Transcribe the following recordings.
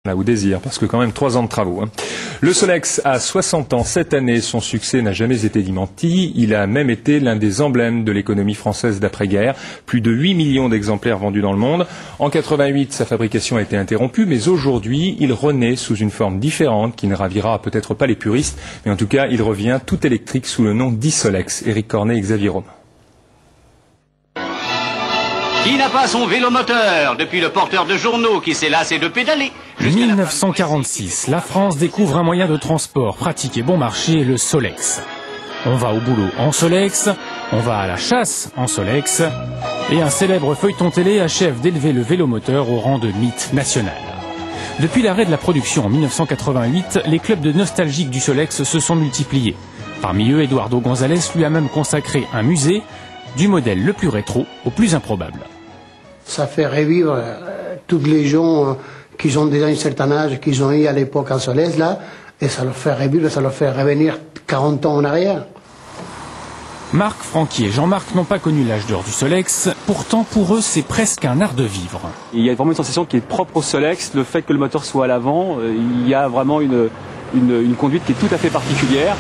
Là, au désir, parce que quand même 3 ans de travaux. Le Solex a 60 ans cette année, son succès n'a jamais été démenti. Il a même été l'un des emblèmes de l'économie française d'après-guerre. Plus de 8 millions d'exemplaires vendus dans le monde. En 88, sa fabrication a été interrompue, mais aujourd'hui, il renaît sous une forme différente qui ne ravira peut-être pas les puristes, mais en tout cas, il revient tout électrique sous le nom d'e-Solex. Éric Cornet et Xavier Romain. Qui n'a pas son vélomoteur depuis le porteur de journaux qui s'est lassé de pédaler? 1946, la France découvre un moyen de transport pratique et bon marché, le Solex. On va au boulot en Solex, on va à la chasse en Solex, et un célèbre feuilleton télé achève d'élever le vélomoteur au rang de mythe national. Depuis l'arrêt de la production en 1988, les clubs de nostalgiques du Solex se sont multipliés. Parmi eux, Eduardo González lui a même consacré un musée, du modèle le plus rétro au plus improbable. Ça fait revivre tous les gens qui ont déjà un certain âge, qu'ils ont eu à l'époque en Solex, là, et ça leur fait revivre, ça leur fait revenir 40 ans en arrière. Marc, Francky et Jean-Marc n'ont pas connu l'âge d'or du Solex, pourtant pour eux c'est presque un art de vivre. Il y a vraiment une sensation qui est propre au Solex, le fait que le moteur soit à l'avant, il y a vraiment une conduite qui est tout à fait particulière.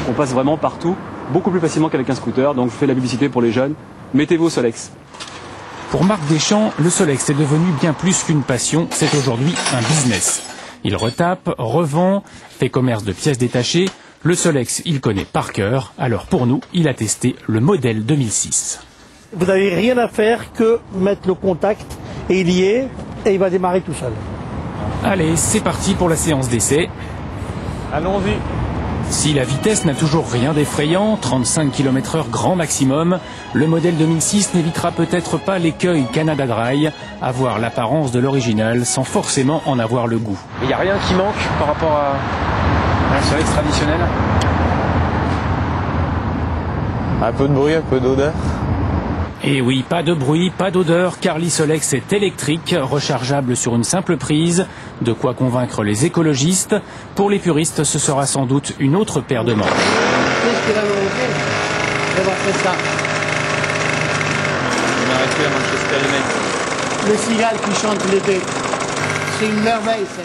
On passe vraiment partout, beaucoup plus facilement qu'avec un scooter, donc je fais la publicité pour les jeunes, mettez-vous au Solex. Pour Marc Deschamps, le Solex est devenu bien plus qu'une passion, c'est aujourd'hui un business. Il retape, revend, fait commerce de pièces détachées. Le Solex, il connaît par cœur, alors pour nous, il a testé le modèle 2006. Vous n'avez rien à faire que mettre le contact, et il y est, et il va démarrer tout seul. Allez, c'est parti pour la séance d'essai. Allons-y. Si la vitesse n'a toujours rien d'effrayant, 35 km/h grand maximum, le modèle 2006 n'évitera peut-être pas l'écueil Canada Dry, avoir l'apparence de l'original sans forcément en avoir le goût. Il n'y a rien qui manque par rapport à un Solex traditionnel? Un peu de bruit, un peu d'odeur. Et oui, pas de bruit, pas d'odeur, car l'e-Solex est électrique, rechargeable sur une simple prise, de quoi convaincre les écologistes. Pour les puristes, ce sera sans doute une autre paire de manches. Qu'est-ce qu'il va nous montrer? On va faire ça. On a arrêté à Manchester United. Le cigale qui chante l'été. C'est une merveille, ça.